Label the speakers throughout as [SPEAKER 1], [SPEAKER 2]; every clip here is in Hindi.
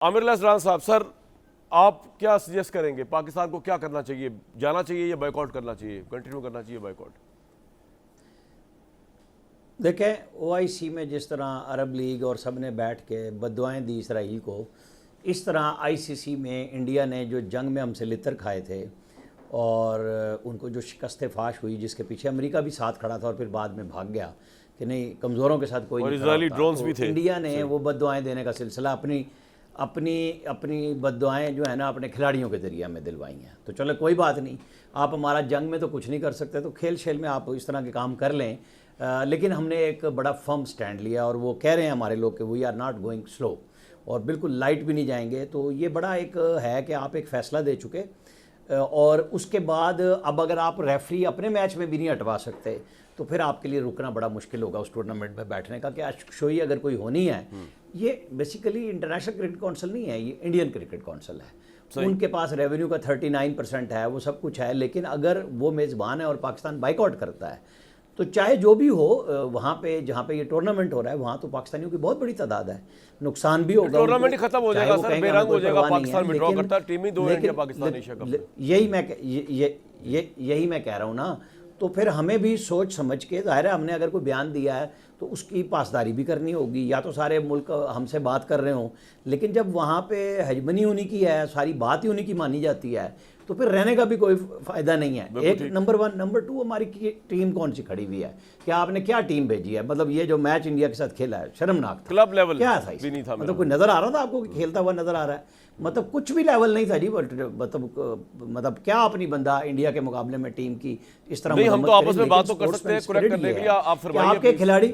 [SPEAKER 1] आमिर लहरान साहब, सर आप क्या सजेस्ट करेंगे, पाकिस्तान को क्या करना चाहिए, जाना चाहिए या बाइकआउट करना चाहिए, कंटिन्यू करना चाहिए बाइकआउट?
[SPEAKER 2] देखें, ओआईसी में जिस तरह अरब लीग और सब ने बैठ के बद्दुआएं दी इसराइल को, इस तरह आईसीसी में इंडिया ने जो जंग में हमसे लितर खाए थे और उनको जो शिकस्त फाश हुई, जिसके पीछे अमेरिका भी साथ खड़ा था और फिर बाद में भाग गया कि नहीं, कमज़ोरों के साथ कोई नहीं,
[SPEAKER 1] इजरायली ड्रोन्स भी थे।
[SPEAKER 2] इंडिया ने वो बद्दुआएं देने का सिलसिला अपनी अपनी अपनी बद्दुआएं जो है ना अपने खिलाड़ियों के ज़रिए हमें दिलवाई हैं। तो चलो कोई बात नहीं, आप हमारा जंग में तो कुछ नहीं कर सकते, तो खेल शेल में आप इस तरह के काम कर लें। लेकिन हमने एक बड़ा फर्म स्टैंड लिया और वो कह रहे हैं हमारे लोग कि we are not going slow, और बिल्कुल लाइट भी नहीं जाएंगे। तो ये बड़ा एक है कि आप एक फ़ैसला दे चुके, और उसके बाद अब अगर आप रेफरी अपने मैच में भी नहीं हटवा सकते तो फिर आपके लिए रुकना बड़ा मुश्किल होगा उस टूर्नामेंट में बैठने का। कि अशोई अगर कोई होनी है, ये बेसिकली इंटरनेशनल क्रिकेट काउंसिल नहीं है, ये इंडियन क्रिकेट काउंसिल है। उनके पास रेवेन्यू का 39% है, वो सब कुछ है। लेकिन अगर वो मेज़बान है और पाकिस्तान बाइकआउट करता है, तो चाहे जो भी हो, वहाँ पे जहाँ पे ये टूर्नामेंट हो रहा है वहाँ तो पाकिस्तानियों की बहुत बड़ी तादाद है, नुकसान भी होगा,
[SPEAKER 1] टूर्नामेंट ही खत्म हो जाएगा सर, बेरंग हो जाएगा, पाकिस्तान विड्रॉ करता है, टीम ही दो इंडिया पाकिस्तान एशिया कप।
[SPEAKER 2] यही मैं कह रहा हूँ ना। तो फिर हमें भी सोच समझ के, जाहिर है हमने अगर कोई बयान दिया है तो उसकी पासदारी भी करनी होगी, या तो सारे मुल्क हमसे बात कर रहे हों। लेकिन जब वहाँ पे हजमनी उन्हीं की है, सारी बात ही उन्हीं की मानी जाती है, तो फिर रहने का भी कोई फ़ायदा नहीं है। एक नंबर 1, नंबर 2, हमारी टीम कौन सी खड़ी हुई है, क्या आपने क्या टीम भेजी है? मतलब ये जो मैच इंडिया के साथ खेला है शर्मनाक था।
[SPEAKER 1] क्लब लेवल
[SPEAKER 2] क्या था
[SPEAKER 1] भी नहीं था,
[SPEAKER 2] मतलब कोई नज़र आ रहा था आपको कि खेलता हुआ नज़र आ रहा है? मतलब कुछ भी लेवल नहीं था जी। मतलब क्या अपनी बंदा इंडिया के मुकाबले में टीम की इस तरह
[SPEAKER 1] नहीं, हम तो आपस में बात तो कर सकते हैं, करेक्ट करने के लिए आप फरमाइए।
[SPEAKER 2] आपके खिलाड़ी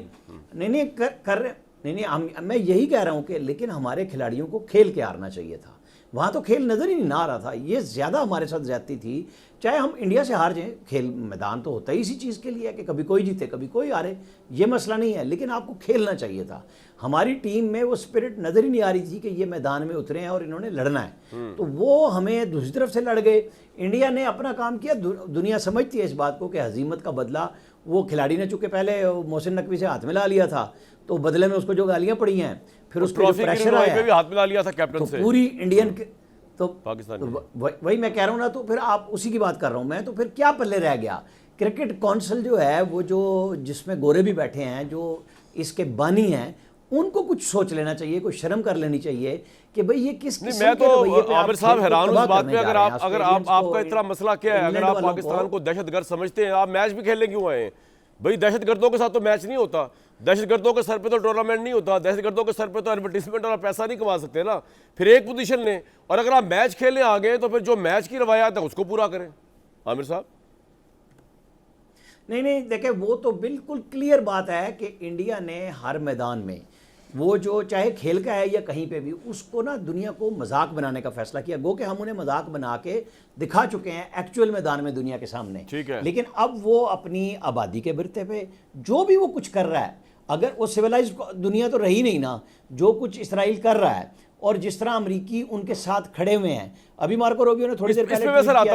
[SPEAKER 2] नहीं कर रहे, नहीं मैं यही कह रहा हूँ कि लेकिन हमारे खिलाड़ियों को खेल के हारना चाहिए था। वहाँ तो खेल नज़र ही नहीं आ रहा था, ये ज़्यादा हमारे साथ ज्यादती थी। चाहे हम इंडिया से हार जाएं, खेल मैदान तो होता ही इसी चीज़ के लिए है कि कभी कोई जीते कभी कोई हारे, ये मसला नहीं है। लेकिन आपको खेलना चाहिए था। हमारी टीम में वो स्पिरिट नज़र ही नहीं आ रही थी कि ये मैदान में उतरे हैं और इन्होंने लड़ना है। तो वो हमें दूसरी तरफ से लड़ गए। इंडिया ने अपना काम किया। दुनिया समझती है इस बात को कि हजीमत का बदला वो खिलाड़ी ने, चूँकि पहले मोहसिन नकवी से हाथ मिला लिया था, तो बदले में उसको जो गालियाँ पड़ी हैं, फिर उस पर प्रेशर आया,
[SPEAKER 1] भी हाथ मिला लिया था कैप्टन
[SPEAKER 2] तो
[SPEAKER 1] से
[SPEAKER 2] पूरी इंडियन तो
[SPEAKER 1] पाकिस्तान,
[SPEAKER 2] वही मैं कह रहा हूँ ना। तो फिर आप उसी की बात कर रहा हूँ मैं। तो फिर क्या पल्ले रह गया? क्रिकेट काउंसिल जो है वो, जो जिसमें गोरे भी बैठे हैं, जो इसके बानी हैं, उनको कुछ सोच लेना चाहिए, कुछ शर्म कर लेनी चाहिए कि भाई ये किस किस्म
[SPEAKER 1] मैं
[SPEAKER 2] के रवैये पे
[SPEAKER 1] आमिर साहब हैरान हूं इस बात पे। अगर आपका इतना मसला क्या है, अगर आप पाकिस्तान को दहशतगर्द समझते हैं, आप मैच भी खेलने क्यों आए हैं भाई? दहशतगर्दों के साथ तो मैच नहीं होता, दहशतगर्दों के सर पे तो टूर्नामेंट नहीं होता, दहशतगर्दों के सर पे तो एडवर्टीजमेंट और पैसा नहीं कमा सकते ना। फिर एक पोजीशन लें, और अगर आप मैच खेलने आ गए तो फिर जो मैच की रवायात है उसको पूरा करें। आमिर साहब
[SPEAKER 2] नहीं, देखिए वो तो बिल्कुल क्लियर बात है कि इंडिया ने हर मैदान में, वो जो चाहे खेल का है या कहीं पे भी, उसको ना दुनिया को मजाक बनाने का फैसला किया। गो कि हम उन्हें मजाक बना के दिखा चुके हैं एक्चुअल मैदान में दुनिया के सामने,
[SPEAKER 1] ठीक है।
[SPEAKER 2] लेकिन अब वो अपनी आबादी के बिरते पे जो भी वो कुछ कर रहा है, अगर वो सिविलाइज दुनिया तो रही नहीं ना, जो कुछ इसराइल कर रहा है और जिस तरह अमरीकी उनके साथ खड़े हुए हैं। अभी मार्को रूबियो ने थोड़ी देर पहले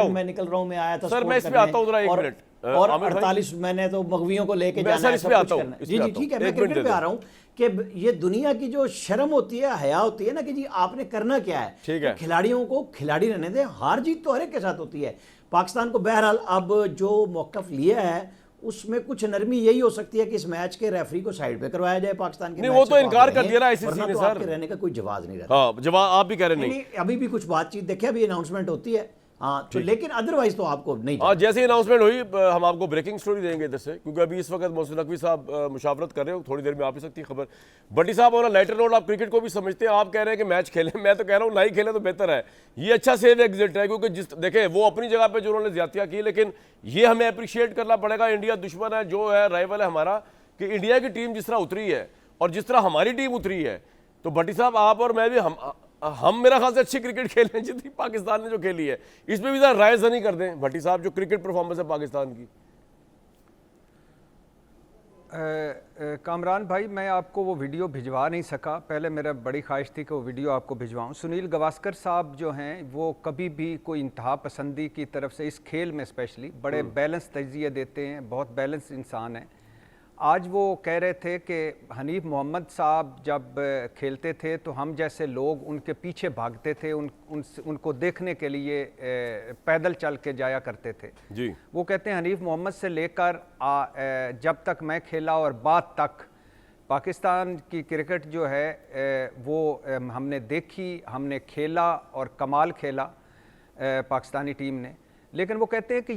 [SPEAKER 2] मैं निकल रहा हूँ, मैं आया था
[SPEAKER 1] सर, मैं इस पे आता हूँ जरा, 1 मिनट।
[SPEAKER 2] और 48 मैंने तो मगवियों को लेके जाना है, सब कुछ करना है। जी ठीक है, मैं क्रिकेट पे आ रहा हूँ कि ये दुनिया की जो शर्म होती है, हया होती है ना, कि जी आपने करना क्या है।
[SPEAKER 1] ठीक है,
[SPEAKER 2] खिलाड़ियों को खिलाड़ी रहने दें, हार जीत तो हर एक के साथ होती है। पाकिस्तान को बहरहाल अब जो मौक़िफ़ लिया है उसमें कुछ नरमी यही हो सकती है कि इस मैच के रेफरी को साइड पे करवाया जाए पाकिस्तान के।
[SPEAKER 1] नहीं, वो तो इनकार कर दिया ना आईसीसी ने सर,
[SPEAKER 2] रहने का कोई जवाब नहीं रहता।
[SPEAKER 1] हाँ, जवाब आप भी कह रहे नहीं,
[SPEAKER 2] अभी भी कुछ बातचीत देखिए, अभी अनाउंसमेंट होती है। हाँ तो लेकिन अदरवाइज तो आपको नहीं।
[SPEAKER 1] हाँ, जैसे ही अनाउंसमेंट हुई हम आपको ब्रेकिंग स्टोरी देंगे इधर से, क्योंकि अभी इस वक्त मोहसिन नकवी साहब मुशावरत कर रहे हो, थोड़ी देर में आ भी सकती है खबर। भट्टी साहब, और लाइटर नोट, आप क्रिकेट को भी समझते हैं, आप कह रहे हैं कि मैच खेलें, मैं तो कह रहा हूँ ना ही खेलें तो बेहतर है। ये अच्छा सेव एग्जिट है, क्योंकि जिस देखें वो अपनी जगह पे जो उन्होंने ज्यादतियाँ की, लेकिन ये हमें अप्रिशिएट करना पड़ेगा। इंडिया दुश्मन है, जो है राइवल है हमारा, कि इंडिया की टीम जिस तरह उतरी है और जिस तरह हमारी टीम उतरी है, तो भट्टी साहब आप और मैं भी, हम मेरा ख्याल से अच्छी क्रिकेट खेल रहे हैं जितनी पाकिस्तान ने जो खेली है। इसमें भी जरा राय जनी कर दें भट्टी साहब, जो क्रिकेट परफॉर्मेंस है पाकिस्तान की।
[SPEAKER 3] कामरान भाई, मैं आपको वो वीडियो भिजवा नहीं सका, पहले मेरा बड़ी ख्वाहिश थी कि वो वीडियो आपको भिजवाऊं। सुनील गावस्कर साहब जो हैं वो कभी भी कोई इंतहा पसंदी की तरफ से, इस खेल में स्पेशली, बड़े बैलेंस तजिए देते हैं, बहुत बैलेंस इंसान हैं। आज वो कह रहे थे कि हनीफ मोहम्मद साहब जब खेलते थे तो हम जैसे लोग उनके पीछे भागते थे, उनको देखने के लिए पैदल चल के जाया करते थे
[SPEAKER 1] जी।
[SPEAKER 3] वो कहते हैं हनीफ मोहम्मद से लेकर जब तक मैं खेला और बाद तक पाकिस्तान की क्रिकेट जो है वो हमने देखी, हमने खेला और कमाल खेला पाकिस्तानी टीम ने। लेकिन वो कहते हैं कि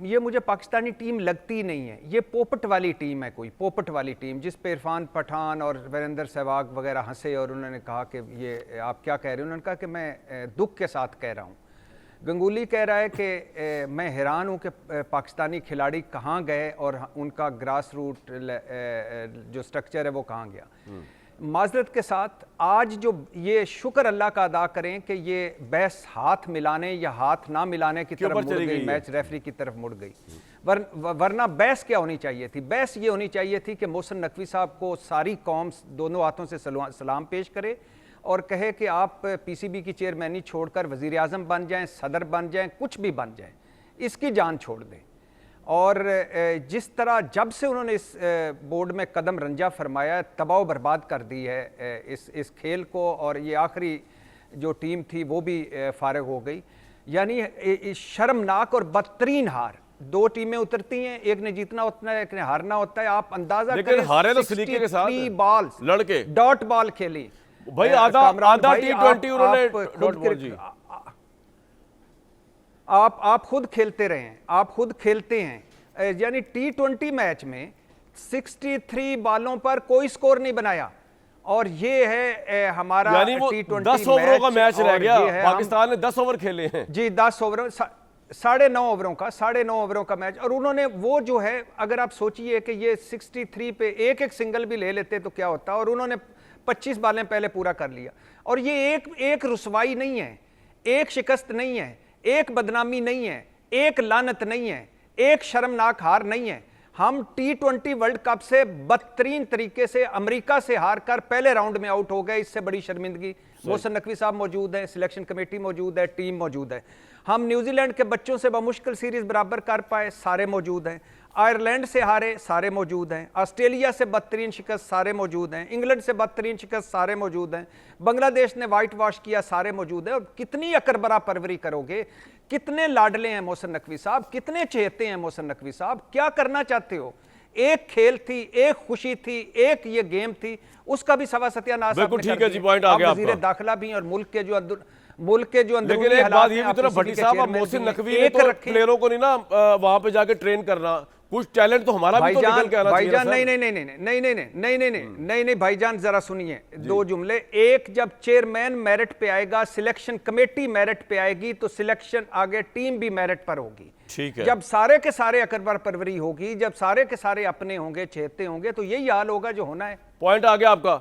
[SPEAKER 3] ये मुझे पाकिस्तानी टीम लगती नहीं है, ये पोपट वाली टीम है, कोई पोपट वाली टीम जिस पे इरफान पठान और वीरेंद्र सहवाग वगैरह हंसे और उन्होंने कहा कि ये आप क्या कह रहे हो। उन्होंने कहा कि मैं दुख के साथ कह रहा हूँ। गंगूली कह रहा है कि मैं हैरान हूँ कि पाकिस्तानी खिलाड़ी कहाँ गए और उनका ग्रास रूट जो स्ट्रक्चर है वो कहाँ गया। माजरत के साथ आज जो ये शुक्र अल्लाह का अदा करें कि ये बहस हाथ मिलाने या हाथ ना मिलाने की तरफ मुड़ गई, मैच रेफरी की तरफ मुड़ गई। वरना बहस क्या होनी चाहिए थी? बहस ये होनी चाहिए थी कि मोहसिन नकवी साहब को सारी कौम दोनों हाथों से सलाम पेश करे और कहे कि आप पीसीबी की चेयरमैनी छोड़कर वज़ीर आज़म बन जाएं, सदर बन जाएं, कुछ भी बन जाएं, इसकी जान छोड़ दें। और जिस तरह जब से उन्होंने इस बोर्ड में कदम रंजा फरमाया, तबाह बर्बाद कर दी है इस खेल को, और ये आखिरी जो टीम थी वो भी फारिग हो गई। यानी शर्मनाक और बदतरीन हार। दो टीमें उतरती हैं, एक ने जीतना होता है, एक ने हारना होता है। आप अंदाजा करें,
[SPEAKER 1] हारे तो सलीके के साथ
[SPEAKER 3] बॉल्स
[SPEAKER 1] लड़के
[SPEAKER 3] डॉट बॉल खेली
[SPEAKER 1] भाई, आधा T20 उन्होंने।
[SPEAKER 3] आप खुद खेलते रहे हैं, आप खुद खेलते हैं। यानी T20 मैच में 63 बॉलों पर कोई स्कोर नहीं बनाया, और ये है हमारा T20
[SPEAKER 1] 10 ओवरों का मैच रह गया। पाकिस्तान ने 10 ओवर खेले हैं
[SPEAKER 3] जी, 10 ओवर, 9.5 ओवरों का मैच। और उन्होंने वो जो है, अगर आप सोचिए कि ये 63 पे एक सिंगल भी ले लेते तो क्या होता, और उन्होंने 25 बॉलें पहले पूरा कर लिया। और ये एक रुसवाई नहीं है, एक शिकस्त नहीं है, एक बदनामी नहीं है, एक लानत नहीं है, एक शर्मनाक हार नहीं है। हम T20 वर्ल्ड कप से बदतरीन तरीके से अमेरिका से हार कर पहले राउंड में आउट हो गए। इससे बड़ी शर्मिंदगी। मोहसिन नकवी साहब मौजूद है, सिलेक्शन कमेटी मौजूद है, टीम मौजूद है। हम न्यूजीलैंड के बच्चों से बमुश्किल सीरीज बराबर कर पाए, सारे मौजूद हैं। आयरलैंड से हारे, सारे मौजूद हैं। ऑस्ट्रेलिया से बदतरीन शिकस्त, सारे मौजूद हैं। इंग्लैंड से बदतरीन शिकस्त, सारे मौजूद हैं। बांग्लादेश ने वाइट वॉश किया, सारे मौजूद हैं। और कितनी अकरबरा परवरी करोगे? कितने लाडले हैं मोहसिन नकवी साहब, कितने चहेते हैं मोहसिन नकवी साहब? क्या करना चाहते हो? एक खेल थी, एक खुशी थी, एक ये गेम थी, उसका भी सवा सत्यानाश।
[SPEAKER 1] बिल्कुल ठीक है जी, पॉइंट आ गया आपका।
[SPEAKER 3] वज़ीर दाखिला भी और मुल्क के जो अंदरूनी
[SPEAKER 1] लेकिन एक बात ये भी तो भट्टी साहब, मोहसिन नकवी ने तो प्लेयरों को नहीं ना वहां पे जाके ट्रेन करना, कुछ टैलेंट तो हमारा भी तो निकल के आना चाहिए।
[SPEAKER 3] भाईजान नहीं भाईजान, जरा सुनिए दो जुमले। एक, जब चेयरमैन मेरिट पे आएगा, सिलेक्शन कमेटी मेरिट पे आएगी, तो सिलेक्शन आगे टीम भी मेरिट पर होगी।
[SPEAKER 1] ठीक है।
[SPEAKER 3] जब सारे के सारे अकरबर परवरी होगी, जब सारे के सारे अपने होंगे, चहेते होंगे, तो यही हाल होगा जो होना है।
[SPEAKER 1] पॉइंट आ गया आपका।